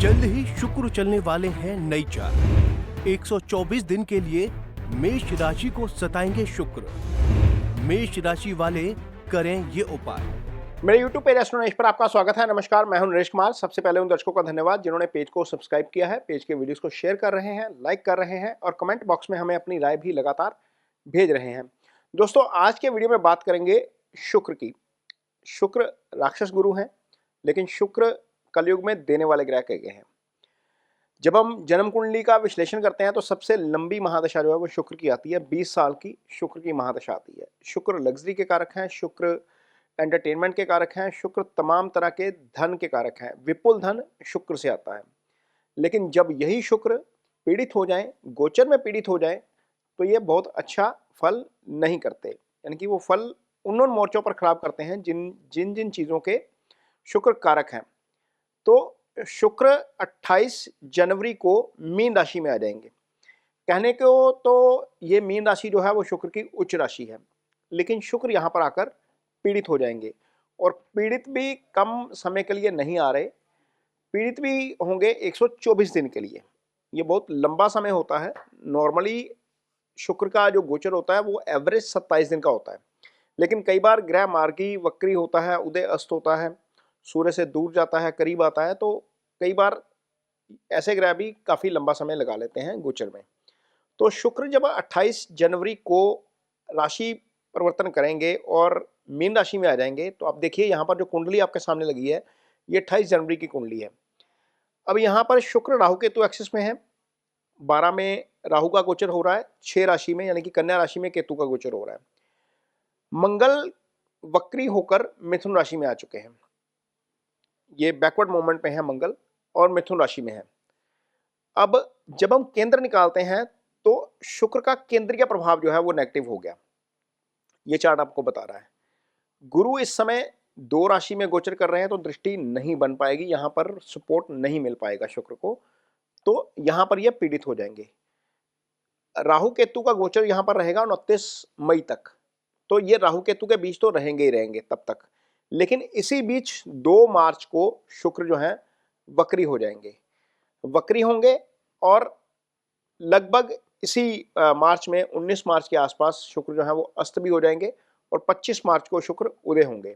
जल्द ही शुक्र चलने वाले हैं नई चाल। 124 दिन के लिए मेष राशि को सताएंगे शुक्र। मेष राशि वाले करें ये उपाय। मेरे YouTube पेज एस्ट्रो नरेश पर आपका स्वागत है। नमस्कार, मैं हूं नरेश कुमार। सबसे पहले उन दर्शकों का धन्यवाद जिन्होंने पेज को सब्सक्राइब किया है, पेज के वीडियोस को शेयर कर रहे हैं, लाइक कर रहे हैं और कमेंट बॉक्स में हमें अपनी राय भी लगातार भेज रहे हैं। दोस्तों, आज के वीडियो में बात करेंगे शुक्र की। शुक्र राक्षस गुरु हैं, लेकिन शुक्र कलयुग में देने वाले ग्रह कहे गए हैं। जब हम जन्म कुंडली का विश्लेषण करते हैं तो सबसे लंबी महादशा जो है वो शुक्र की आती है। 20 साल की शुक्र की महादशा आती है। शुक्र लग्जरी के कारक हैं, शुक्र एंटरटेनमेंट के कारक हैं, शुक्र तमाम तरह के धन के कारक हैं। विपुल धन शुक्र से आता है। लेकिन जब यही शुक्र पीड़ित हो जाए, गोचर में पीड़ित हो जाए, तो ये बहुत अच्छा फल नहीं करते। यानी कि वो फल उन मोर्चों पर खराब करते हैं जिन जिन चीज़ों के शुक्र कारक हैं। तो शुक्र 28 जनवरी को मीन राशि में आ जाएंगे। कहने को तो ये मीन राशि जो है वो शुक्र की उच्च राशि है, लेकिन शुक्र यहाँ पर आकर पीड़ित हो जाएंगे। और पीड़ित भी कम समय के लिए नहीं आ रहे, पीड़ित भी होंगे 124 दिन के लिए। ये बहुत लंबा समय होता है। नॉर्मली शुक्र का जो गोचर होता है वो एवरेज 27 दिन का होता है, लेकिन कई बार ग्रह मार्गी वक्री होता है, उदय अस्त होता है, सूर्य से दूर जाता है, करीब आता है, तो कई बार ऐसे ग्रह भी काफ़ी लंबा समय लगा लेते हैं गोचर में। तो शुक्र जब 28 जनवरी को राशि परिवर्तन करेंगे और मीन राशि में आ जाएंगे, तो आप देखिए यहाँ पर जो कुंडली आपके सामने लगी है ये 28 जनवरी की कुंडली है। अब यहाँ पर शुक्र राहु केतु एक्सिस में है। 12 में राहु का गोचर हो रहा है, 6 राशि में यानी कि कन्या राशि में केतु का गोचर हो रहा है। मंगल वक्री होकर मिथुन राशि में आ चुके हैं। ये बैकवर्ड मूवमेंट में है मंगल और मिथुन राशि में है। अब जब हम केंद्र निकालते हैं तो शुक्र का केंद्रीय प्रभाव जो है वो नेगेटिव हो गया। ये चार्ट आपको बता रहा है। गुरु इस समय 2 राशि में गोचर कर रहे हैं, तो दृष्टि नहीं बन पाएगी, यहां पर सपोर्ट नहीं मिल पाएगा शुक्र को, तो यहां पर ये पीड़ित हो जाएंगे। राहु केतु का गोचर यहां पर रहेगा 29 मई तक, तो ये राहु केतु के बीच तो रहेंगे ही रहेंगे तब तक। लेकिन इसी बीच 2 मार्च को शुक्र जो है वक्री हो जाएंगे। वक्री होंगे और लगभग इसी मार्च में 19 मार्च के आसपास शुक्र जो है वो अस्त भी हो जाएंगे और 25 मार्च को शुक्र उदय होंगे।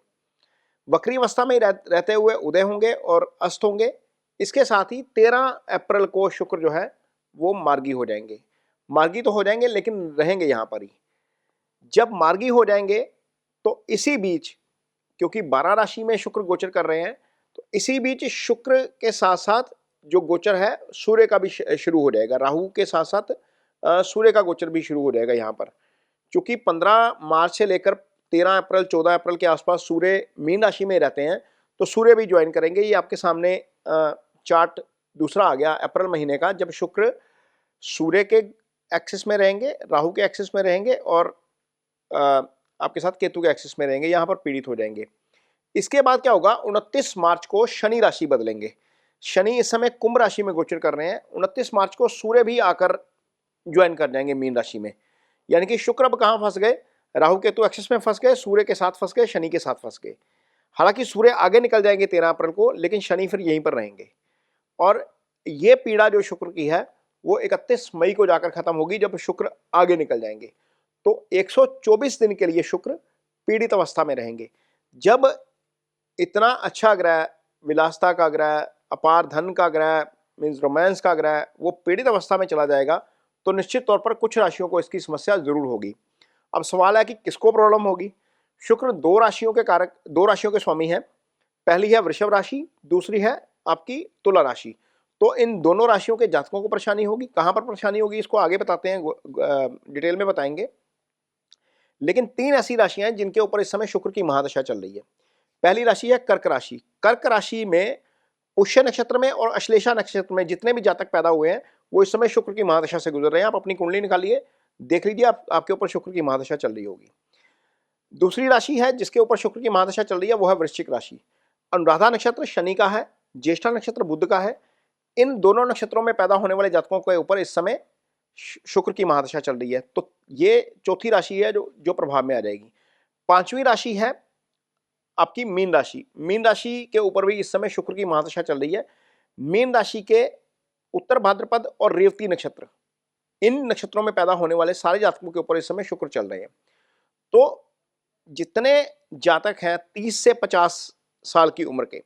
वक्री अवस्था में रहते हुए उदय होंगे और अस्त होंगे। इसके साथ ही 13 अप्रैल को शुक्र जो है वो मार्गी हो जाएंगे। मार्गी तो हो जाएंगे लेकिन रहेंगे यहाँ पर ही। जब मार्गी हो जाएंगे तो इसी बीच, क्योंकि 12 राशि में शुक्र गोचर कर रहे हैं, तो इसी बीच शुक्र के साथ साथ जो गोचर है सूर्य का भी शुरू हो जाएगा। राहु के साथ साथ सूर्य का गोचर भी शुरू हो जाएगा यहाँ पर। क्योंकि 15 मार्च से लेकर 13 अप्रैल 14 अप्रैल के आसपास सूर्य मीन राशि में रहते हैं, तो सूर्य भी ज्वाइन करेंगे। ये आपके सामने चार्ट दूसरा आ गया अप्रैल महीने का, जब शुक्र सूर्य के एक्सिस में रहेंगे, राहु के एक्सिस में रहेंगे और आपके साथ केतु के एक्सिस में रहेंगे, यहाँ पर पीड़ित हो जाएंगे। इसके बाद क्या होगा, 29 मार्च को शनि राशि बदलेंगे। शनि इस समय कुंभ राशि में गोचर कर रहे हैं। 29 मार्च को सूर्य भी आकर ज्वाइन कर जाएंगे मीन राशि में। यानी कि शुक्र अब कहाँ फंस गए, राहु केतु एक्सिस में फंस गए, सूर्य के साथ फंस गए, शनि के साथ फंस गए। हालांकि सूर्य आगे निकल जाएंगे 13 अप्रैल को, लेकिन शनि फिर यहीं पर रहेंगे। और ये पीड़ा जो शुक्र की है वो 31 मई को जाकर खत्म होगी, जब शुक्र आगे निकल जाएंगे। तो 124 दिन के लिए शुक्र पीड़ित अवस्था में रहेंगे। जब इतना अच्छा ग्रह, विलासता का ग्रह, अपार धन का ग्रह, मीन्स रोमांस का ग्रह, वो पीड़ित अवस्था में चला जाएगा, तो निश्चित तौर पर कुछ राशियों को इसकी समस्या जरूर होगी। अब सवाल है कि किसको प्रॉब्लम होगी। शुक्र 2 राशियों के कारक, 2 राशियों के स्वामी हैं। पहली है वृषभ राशि, दूसरी है आपकी तुला राशि। तो इन दोनों राशियों के जातकों को परेशानी होगी। कहाँ पर परेशानी होगी इसको आगे बताते हैं, डिटेल में बताएंगे। लेकिन 3 ऐसी राशियां हैं जिनके ऊपर इस समय शुक्र की महादशा चल रही है। पहली राशि है कर्क राशि। कर्क राशि में पुष्य नक्षत्र में और अश्लेषा नक्षत्र में जितने भी जातक पैदा हुए हैं वो इस समय शुक्र की महादशा से गुजर रहे हैं। आप अपनी कुंडली निकालिए, देख लीजिए, आपके ऊपर शुक्र की महादशा चल रही होगी। दूसरी राशि है जिसके ऊपर शुक्र की महादशा चल रही है वो है वृश्चिक राशि। अनुराधा नक्षत्र शनि का है, ज्येष्ठा नक्षत्र बुध का है। इन दोनों नक्षत्रों में पैदा होने वाले जातकों के ऊपर इस समय शुक्र की महादशा चल रही है। तो ये चौथी राशि है जो प्रभाव में आ जाएगी। 5वीं राशि है आपकी मीन राशि। मीन राशि के ऊपर भी इस समय शुक्र की महादशा चल रही है। मीन राशि के उत्तर भाद्रपद और रेवती नक्षत्र, इन नक्षत्रों में पैदा होने वाले सारे जातकों के ऊपर इस समय शुक्र चल रहे हैं। तो जितने जातक हैं 30 से 50 साल की उम्र के,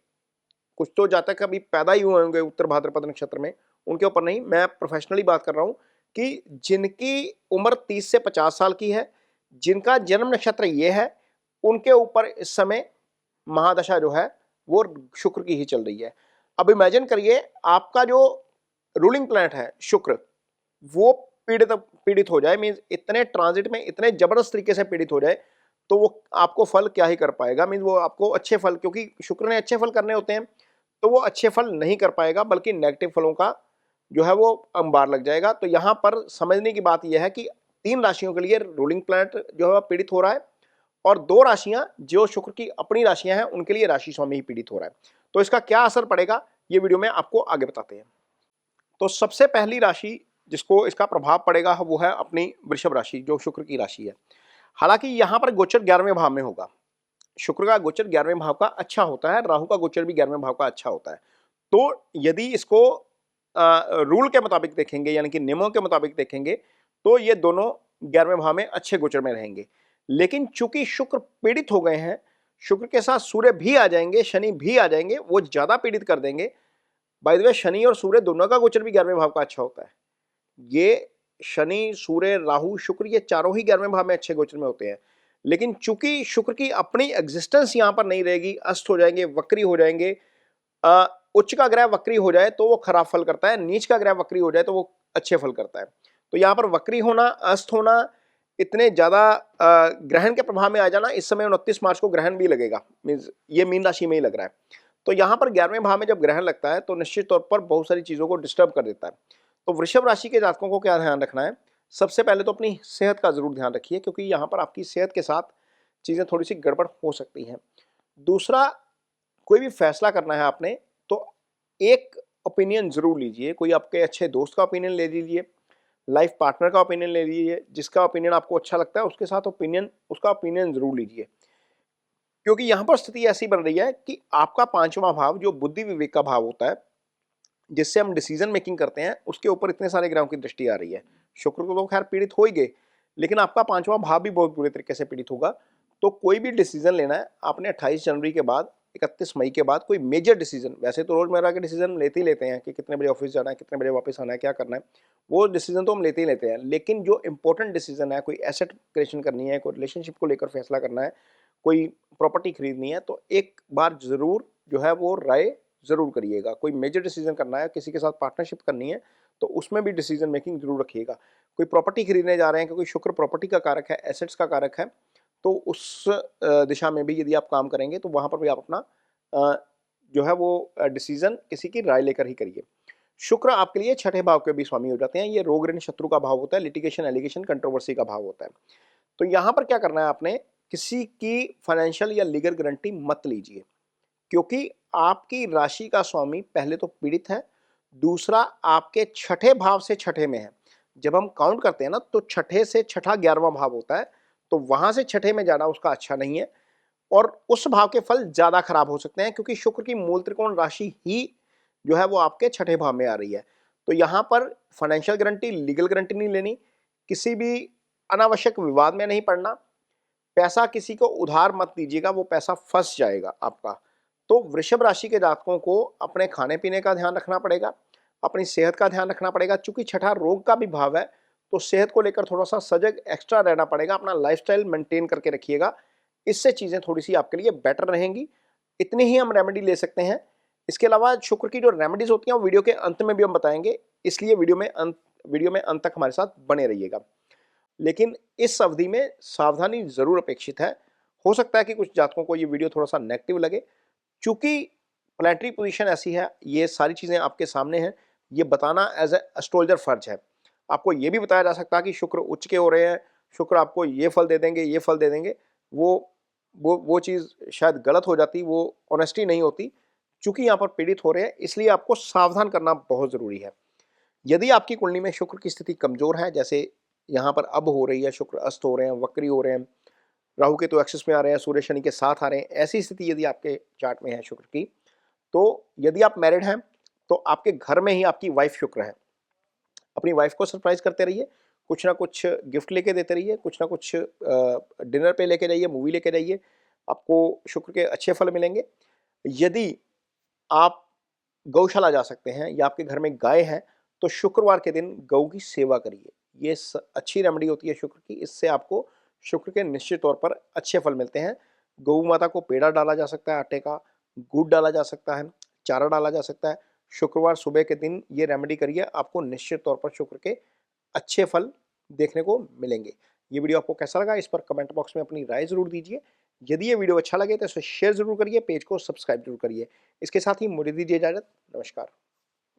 कुछ तो जातक अभी पैदा ही हुए होंगे उत्तर भाद्रपद नक्षत्र में, उनके ऊपर नहीं, मैं प्रोफेशनली बात कर रहा हूं कि जिनकी उम्र 30 से 50 साल की है, जिनका जन्म नक्षत्र ये है, उनके ऊपर इस समय महादशा जो है वो शुक्र की ही चल रही है। अब इमेजिन करिए आपका जो रूलिंग प्लैनेट है शुक्र, वो पीड़ित हो जाए, मीन्स इतने ट्रांजिट में इतने जबरदस्त तरीके से पीड़ित हो जाए, तो वो आपको फल क्या ही कर पाएगा। मीन्स वो आपको अच्छे फल, क्योंकि शुक्र ने अच्छे फल करने होते हैं, तो वो अच्छे फल नहीं कर पाएगा, बल्कि नेगेटिव फलों का जो है वो अंबार लग जाएगा। तो यहाँ पर समझने की बात यह है कि 3 राशियों के लिए रूलिंग प्लैनेट जो है पीड़ित हो रहा है, और 2 राशियां जो शुक्र की अपनी राशियां हैं उनके लिए राशि स्वामी ही पीड़ित हो रहा है। तो इसका क्या असर पड़ेगा ये वीडियो में आपको आगे बताते हैं। तो सबसे पहली राशि जिसको इसका प्रभाव पड़ेगा वो है अपनी वृषभ राशि, जो शुक्र की राशि है। हालांकि यहां पर गोचर 11वें भाव में होगा। शुक्र का गोचर 11वें भाव का अच्छा होता है, राहु का गोचर भी 11वें भाव का अच्छा होता है। तो यदि इसको रूल के मुताबिक देखेंगे, यानी कि नियमों के मुताबिक देखेंगे, तो ये दोनों 11वें भाव में अच्छे गोचर में रहेंगे। लेकिन चूंकि शुक्र पीड़ित हो गए हैं, शुक्र के साथ सूर्य भी आ जाएंगे, शनि भी आ जाएंगे, वो ज्यादा पीड़ित कर देंगे। बाय द वे शनि और सूर्य दोनों का गोचर भी 11वें भाव का अच्छा होता है। ये शनि, सूर्य, राहु, शुक्र, ये चारों ही 11वें भाव में अच्छे गोचर में होते हैं। लेकिन चूंकि शुक्र की अपनी एग्जिस्टेंस यहां पर नहीं रहेगी, अस्त हो जाएंगे, वक्री हो जाएंगे। उच्च का ग्रह वक्री हो जाए तो वो खराब फल करता है, नीच का ग्रह वक्री हो जाए तो वो अच्छे फल करता है। तो यहाँ पर वक्री होना, अस्त होना, इतने ज्यादा ग्रहण के प्रभाव में आ जाना, इस समय 29 मार्च को ग्रहण भी लगेगा, मींस ये मीन राशि में ही लग रहा है। तो यहाँ पर 11वें भाव में जब ग्रहण लगता है तो निश्चित तौर पर बहुत सारी चीजों को डिस्टर्ब कर देता है। तो वृषभ राशि के जातकों को क्या ध्यान रखना है? सबसे पहले तो अपनी सेहत का जरूर ध्यान रखिए, क्योंकि यहाँ पर आपकी सेहत के साथ चीजें थोड़ी सी गड़बड़ हो सकती हैं। दूसरा, कोई भी फैसला करना है आपने तो एक ओपिनियन जरूर लीजिए। कोई आपके अच्छे दोस्त का ओपिनियन ले लीजिए, लाइफ पार्टनर का ओपिनियन ले लीजिए, जिसका ओपिनियन आपको अच्छा लगता है उसके साथ उसका ओपिनियन जरूर लीजिए। क्योंकि यहाँ पर स्थिति ऐसी बन रही है कि आपका 5वां भाव जो बुद्धि विवेक का भाव होता है, जिससे हम डिसीजन मेकिंग करते हैं, उसके ऊपर इतने सारे ग्रहों की दृष्टि आ रही है। शुक्र को तो खैर पीड़ित हो ही गए, लेकिन आपका 5वां भाव भी बहुत बुरे तरीके से पीड़ित होगा। तो कोई भी डिसीजन लेना है आपने 28 जनवरी के बाद, 31 मई के बाद, कोई मेजर डिसीजन, वैसे तो रोजमर्रा के डिसीजन लेते ही लेते हैं कि कितने बजे ऑफिस जाना है, कितने बजे वापस आना है, क्या करना है, वो डिसीजन तो हम लेते ही लेते हैं। लेकिन जो इंपॉर्टेंट डिसीजन है, कोई एसेट क्रिएशन करनी है, कोई रिलेशनशिप को लेकर फैसला करना है, कोई प्रॉपर्टी खरीदनी है, तो एक बार जरूर जो है वो राय जरूर करिएगा। कोई मेजर डिसीजन करना है, किसी के साथ पार्टनरशिप करनी है, तो उसमें भी डिसीजन मेकिंग जरूर रखिएगा। कोई प्रॉपर्टी खरीदने जा रहे हैं, क्योंकि शुक्र प्रॉपर्टी का कारक है, एसेट्स का कारक है, तो उस दिशा में भी यदि आप काम करेंगे तो वहां पर भी आप अपना जो है वो डिसीजन किसी की राय लेकर ही करिए। शुक्र आपके लिए 6ठे भाव के भी स्वामी हो जाते हैं। ये रोग ऋण शत्रु का भाव होता है, लिटिगेशन, एलिगेशन, कंट्रोवर्सी का भाव होता है। तो यहाँ पर क्या करना है आपने, किसी की फाइनेंशियल या लीगल गारंटी मत लीजिए, क्योंकि आपकी राशि का स्वामी पहले तो पीड़ित है, दूसरा आपके 6ठे भाव से 6ठे में है। जब हम काउंट करते हैं ना, तो 6ठे से 6ठा 11वां भाव होता है, तो वहां से 6ठे में जाना उसका अच्छा नहीं है, और उस भाव के फल ज्यादा खराब हो सकते हैं, क्योंकि शुक्र की मूल त्रिकोण राशि ही जो है वो आपके 6ठे भाव में आ रही है। तो यहाँ पर फाइनेंशियल गारंटी, लीगल गारंटी नहीं लेनी, किसी भी अनावश्यक विवाद में नहीं पड़ना, पैसा किसी को उधार मत दीजिएगा, वो पैसा फंस जाएगा आपका। तो वृषभ राशि के जातकों को अपने खाने पीने का ध्यान रखना पड़ेगा, अपनी सेहत का ध्यान रखना पड़ेगा। चूंकि 6ठा रोग का भी भाव है, तो सेहत को लेकर थोड़ा सा सजग एक्स्ट्रा रहना पड़ेगा, अपना लाइफस्टाइल मेंटेन करके रखिएगा, इससे चीजें थोड़ी सी आपके लिए बेटर रहेंगी। इतनी ही हम रेमेडी ले सकते हैं। इसके अलावा शुक्र की जो रेमेडीज होती हैं वो वीडियो के अंत में भी हम बताएंगे, इसलिए वीडियो में अंत तक हमारे साथ बने रहिएगा। लेकिन इस अवधि में सावधानी जरूर अपेक्षित है। हो सकता है कि कुछ जातकों को ये वीडियो थोड़ा सा नेगेटिव लगे, चूंकि प्लैनेटरी पोजीशन ऐसी है, ये सारी चीजें आपके सामने हैं, ये बताना एज ए एस्ट्रोलॉजर फर्ज है। आपको ये भी बताया जा सकता है कि शुक्र उच्च के हो रहे हैं, शुक्र आपको ये फल दे देंगे, ये फल दे देंगे, वो चीज शायद गलत हो जाती, वो ऑनेस्टी नहीं होती। चूंकि यहाँ पर पीड़ित हो रहे हैं, इसलिए आपको सावधान करना बहुत जरूरी है। यदि आपकी कुंडली में शुक्र की स्थिति कमजोर है, जैसे यहाँ पर अब हो रही है, शुक्र अस्त हो रहे हैं, वक्री हो रहे हैं, राहु के तो एक्सिस में आ रहे हैं, सूर्य शनि के साथ आ रहे हैं, ऐसी स्थिति यदि आपके चार्ट में है शुक्र की, तो यदि आप मैरिड हैं तो आपके घर में ही आपकी वाइफ शुक्र है। अपनी वाइफ को सरप्राइज करते रहिए, कुछ ना कुछ गिफ्ट लेके देते रहिए, कुछ ना कुछ डिनर पे लेके जाइए, मूवी लेके जाइए, आपको शुक्र के अच्छे फल मिलेंगे। यदि आप गौशाला जा सकते हैं या आपके घर में गाय है तो शुक्रवार के दिन गऊ की सेवा करिए। ये अच्छी रेमेडी होती है शुक्र की, इससे आपको शुक्र के निश्चित तौर पर अच्छे फल मिलते हैं। गऊ माता को पेड़ा डाला जा सकता है, आटे का गुड़ डाला जा सकता है, चारा डाला जा सकता है। शुक्रवार सुबह के दिन ये रेमेडी करिए, आपको निश्चित तौर पर शुक्र के अच्छे फल देखने को मिलेंगे। ये वीडियो आपको कैसा लगा इस पर कमेंट बॉक्स में अपनी राय जरूर दीजिए। यदि ये वीडियो अच्छा लगे तो इसे शेयर जरूर करिए, पेज को सब्सक्राइब जरूर करिए। इसके साथ ही मुझे दीजिए इजाजत। नमस्कार।